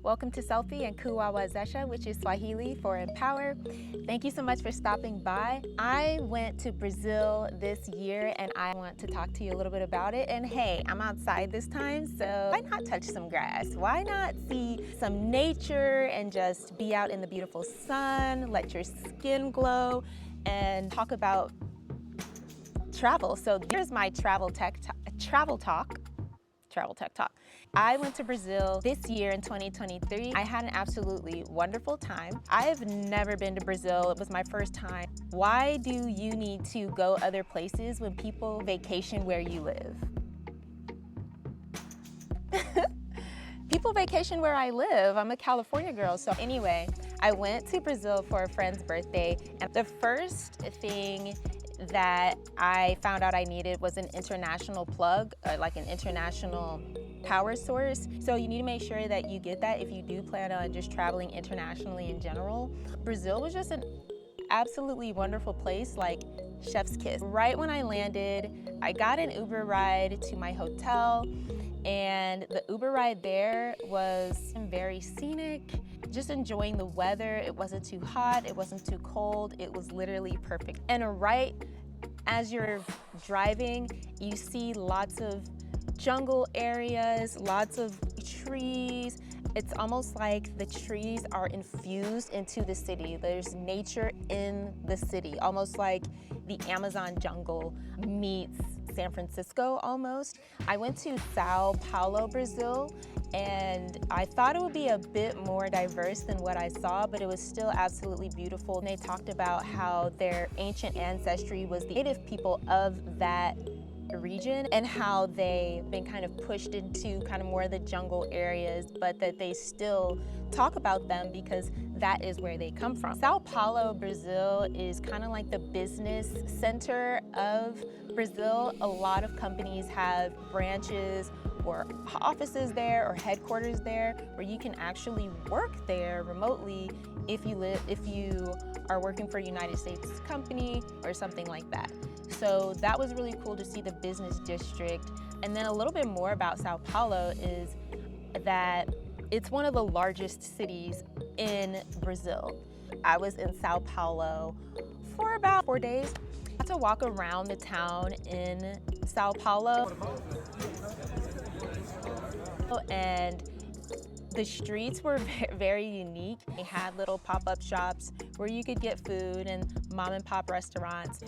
Welcome to SELFi and Kuwawezesha, which is Swahili for empower. Thank you so much for stopping by. I went to Brazil this year and I want to talk to you a little bit about it. And hey, I'm outside this time, so why not touch some grass? Why not see some nature and just be out in the beautiful sun, let your skin glow, and talk about travel. So here's my travel tech talk. I went to Brazil this year in 2023. I had an absolutely wonderful time. I have never been to Brazil. It was my first time. Why do you need to go other places when people vacation where you live? People vacation where I live. I'm a California girl. So anyway, I went to Brazil for a friend's birthday, and the first thing that I found out I needed was an international plug, like an international power source. So you need to make sure that you get that if you do plan on just traveling internationally in general. Brazil was just an absolutely wonderful place, like chef's kiss. Right when I landed, I got an Uber ride to my hotel, and the Uber ride there was very scenic, just enjoying the weather. It wasn't too hot, it wasn't too cold, it was literally perfect. And right as you're driving, you see lots of jungle areas, lots of trees. It's almost like the trees are infused into the city. There's nature in the city, almost like the Amazon jungle meets San Francisco almost. I went to Sao Paulo, Brazil, and I thought it would be a bit more diverse than what I saw, but it was still absolutely beautiful. And they talked about how their ancient ancestry was the native people of that region and how they've been kind of pushed into kind of more of the jungle areas, but that they still talk about them because that is where they come from. Sao Paulo, Brazil is kind of like the business center of Brazil. A lot of companies have branches or offices there or headquarters there where you can actually work there remotely if you are working for a United States company or something like that. So that was really cool to see the business district. And then a little bit more about Sao Paulo is that it's one of the largest cities in Brazil. I was in Sao Paulo for about 4 days. I got to walk around the town in Sao Paulo, and the streets were very unique. They had little pop-up shops where you could get food and mom and pop restaurants.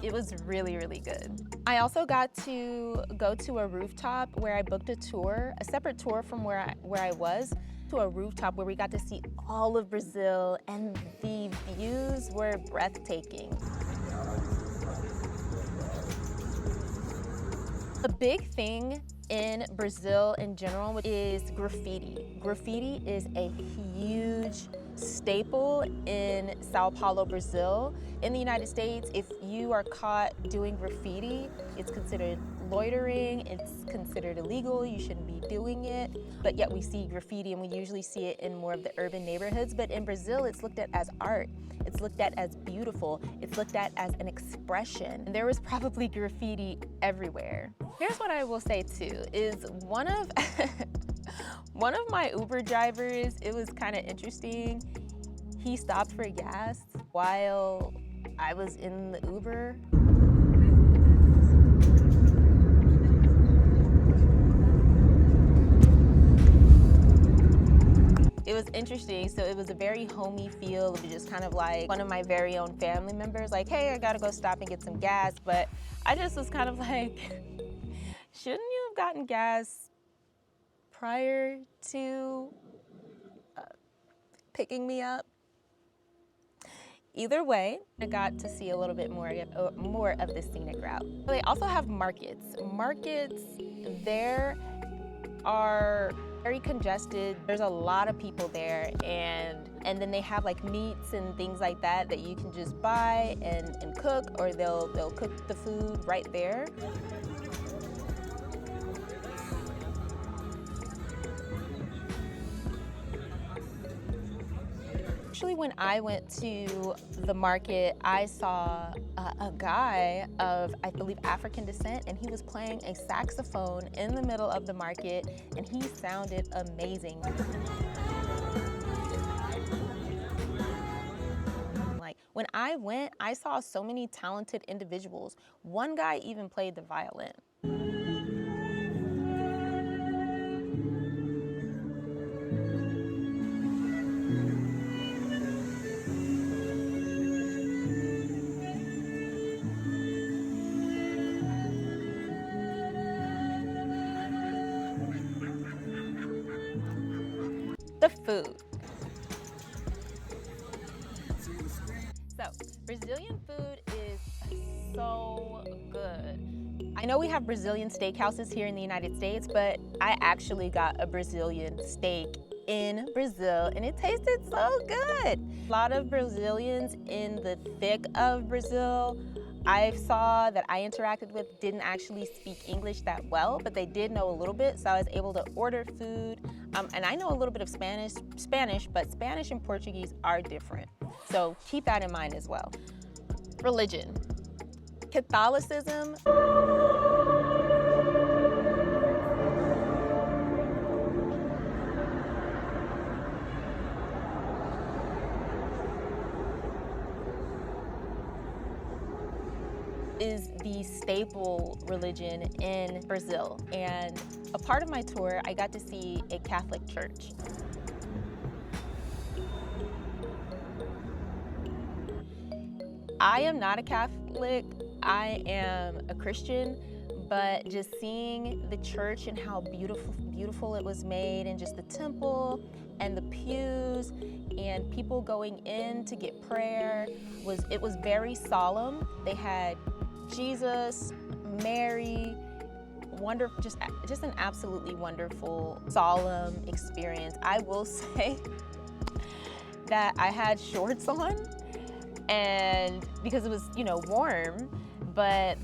It was really, really good. I also got to go to a rooftop where I booked a tour, a separate tour from where I was, to a rooftop where we got to see all of Brazil, and the views were breathtaking. The big thing in Brazil in general is graffiti. Graffiti is a huge staple in Sao Paulo, Brazil. In the United States, if you are caught doing graffiti, it's considered loitering, it's considered illegal, you shouldn't be doing it. But yet we see graffiti, and we usually see it in more of the urban neighborhoods. But in Brazil, it's looked at as art. It's looked at as beautiful. It's looked at as an expression. And there was probably graffiti everywhere. Here's what I will say too, is one of my Uber drivers, it was kind of interesting. He stopped for gas while I was in the Uber. It was interesting, so it was a very homey feel. It was just kind of like one of my very own family members, like, hey, I gotta go stop and get some gas. But I just was kind of like, shouldn't you have gotten gas prior to picking me up? Either way, I got to see a little bit more of the scenic route. They also have markets. Markets there are very congested. There's a lot of people there, and then they have like meats and things like that that you can just buy and cook, or they'll cook the food right there. Actually, when I went to the market, I saw a guy of, I believe, African descent, and he was playing a saxophone in the middle of the market, and he sounded amazing. Like, when I went, I saw so many talented individuals. One guy even played the violin. The food. So, Brazilian food is so good. I know we have Brazilian steakhouses here in the United States, but I actually got a Brazilian steak in Brazil and it tasted so good. A lot of Brazilians in the thick of Brazil I saw that I interacted with didn't actually speak English that well, but they did know a little bit, so I was able to order food. And I know a little bit of Spanish, but Spanish and Portuguese are different. So keep that in mind as well. Religion. Catholicism. Is the staple religion in Brazil. And a part of my tour, I got to see a Catholic church. I am not a Catholic, I am a Christian, but just seeing the church and how beautiful it was made, and just the temple and the pews and people going in to get prayer, it was very solemn. They had Jesus, Mary, wonderful, just an absolutely wonderful, solemn experience. I will say that I had shorts on, and because it was, warm, but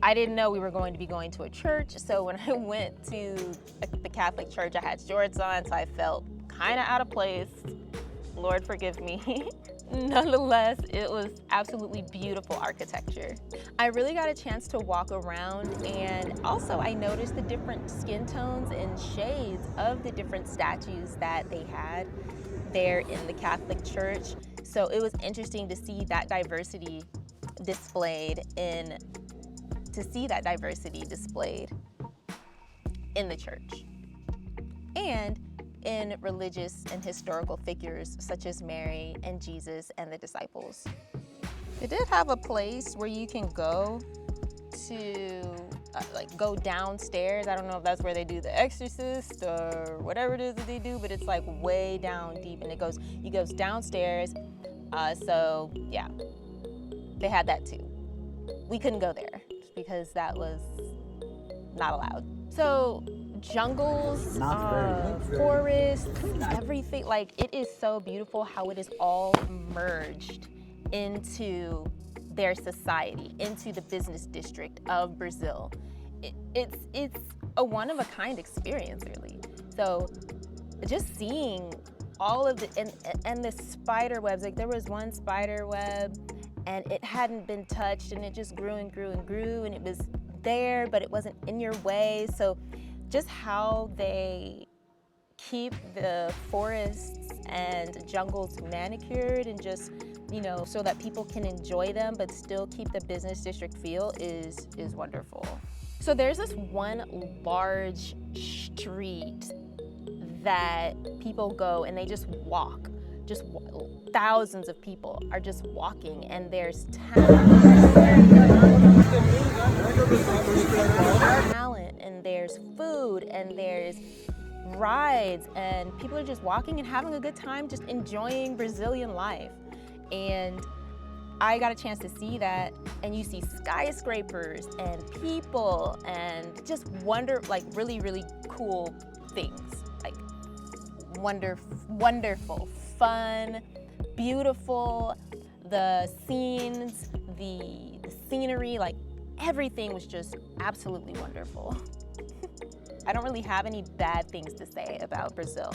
I didn't know we were going to be going to a church. So when I went to the Catholic church, I had shorts on, so I felt kind of out of place. Lord forgive me. Nonetheless, it was absolutely beautiful architecture. I really got a chance to walk around, and also I noticed the different skin tones and shades of the different statues that they had there in the Catholic Church. So it was interesting to see that diversity displayed in the church. And in religious and historical figures such as Mary and Jesus and the disciples. They did have a place where you can go to go downstairs. I don't know if that's where they do The Exorcist or whatever it is that they do, but it's like way down deep, and it goes downstairs. So yeah, they had that too. We couldn't go there because that was not allowed. So jungles, forests, everything, it is so beautiful how it is all merged into their society, into the business district of Brazil. It's a one-of-a-kind experience, really. So just seeing all of and the spider webs, there was one spider web and it hadn't been touched, and it just grew and grew and grew, and it was there, but it wasn't in your way. So just how they keep the forests and jungles manicured and just, so that people can enjoy them but still keep the business district feel is wonderful. So there's this one large street that people go and they just walk. Thousands of people are just walking, and there's talent, and there's food, and there's rides, and people are just walking and having a good time, just enjoying Brazilian life. And I got a chance to see that, and you see skyscrapers and people and just really, really cool things. Wonderful, fun, beautiful, the scenes, the scenery, everything was just absolutely wonderful. I don't really have any bad things to say about Brazil.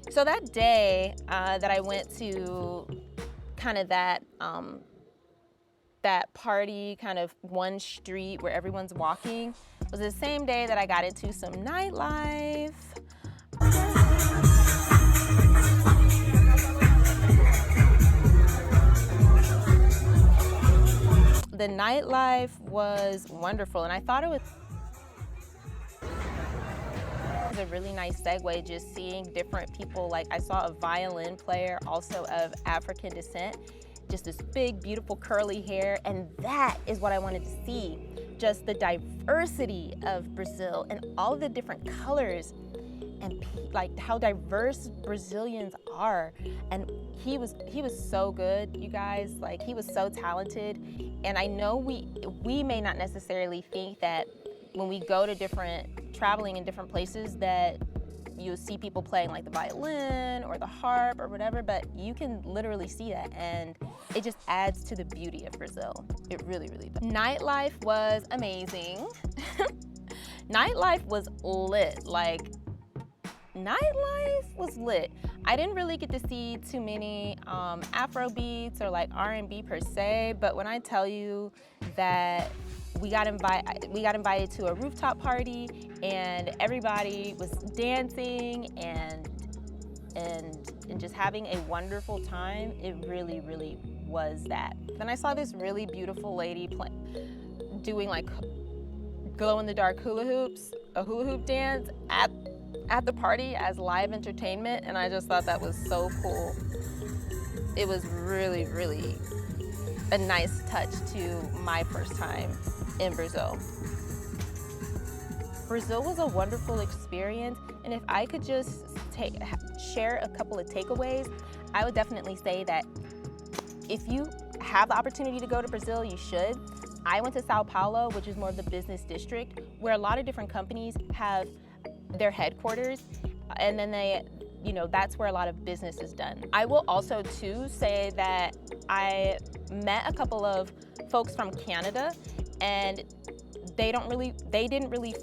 So that day that I went to kind of that that party kind of one street where everyone's walking was the same day that I got into some nightlife. The nightlife was wonderful, and I thought it was a really nice segue, just seeing different people. Like, I saw a violin player also of African descent, just this big, beautiful curly hair, and that is what I wanted to see. Just the diversity of Brazil and all of the different colors and like how diverse Brazilians are. And he was so good, you guys. Like, he was so talented. And I know we may not necessarily think that when we go to traveling in different places that you'll see people playing like the violin or the harp or whatever, but you can literally see that, and it just adds to the beauty of Brazil. It really, really does. Nightlife was amazing. Nightlife was lit. Like, nightlife was lit. I didn't really get to see too many Afro beats or like R&B per se, but when I tell you that we got invited to a rooftop party and everybody was dancing and just having a wonderful time, it really, really was that. Then I saw this really beautiful lady doing like glow-in-the-dark hula hoops, a hula hoop dance at the party as live entertainment, and I just thought that was so cool. It was really, really a nice touch to my first time in Brazil. Brazil was a wonderful experience, and if I could just share a couple of takeaways, I would definitely say that if you have the opportunity to go to Brazil, you should. I went to Sao Paulo, which is more of the business district, where a lot of different companies have their headquarters, and then that's where a lot of business is done. I will also too say that I met a couple of folks from Canada, and they didn't really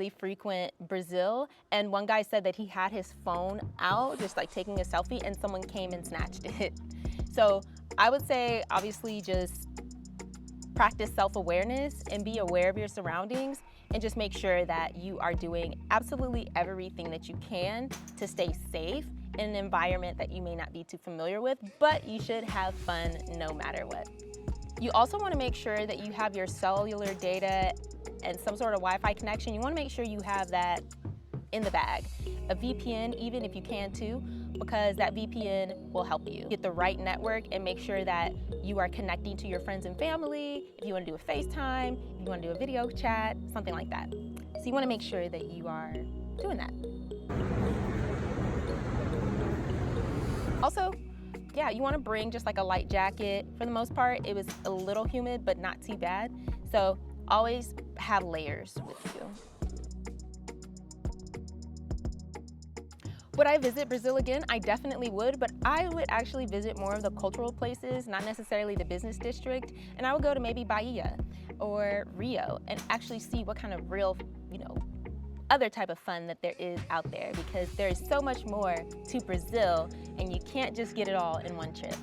frequent Brazil, and one guy said that he had his phone out just like taking a selfie, and someone came and snatched it. So I would say, obviously, just practice self-awareness and be aware of your surroundings, and just make sure that you are doing absolutely everything that you can to stay safe in an environment that you may not be too familiar with, but you should have fun no matter what. You also want to make sure that you have your cellular data and some sort of Wi-Fi connection. You want to make sure you have that in the bag. A VPN, even if you can too, because that VPN will help you get the right network and make sure that you are connecting to your friends and family. If you want to do a FaceTime, if you want to do a video chat, something like that. So you want to make sure that you are doing that. Also, yeah, you want to bring just like a light jacket. For the most part, it was a little humid, but not too bad. So always have layers with you. Would I visit Brazil again? I definitely would, but I would actually visit more of the cultural places, not necessarily the business district, and I would go to maybe Bahia or Rio and actually see what kind of real, other type of fun that there is out there, because there is so much more to Brazil and you can't just get it all in one trip.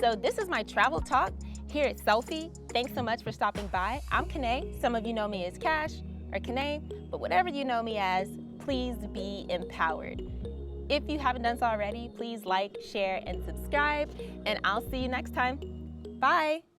So this is my travel talk here at SELFi. Thanks so much for stopping by. I'm Kanae. Some of you know me as Cash or Kanae, but whatever you know me as, please be empowered. If you haven't done so already, please like, share, and subscribe, and I'll see you next time. Bye.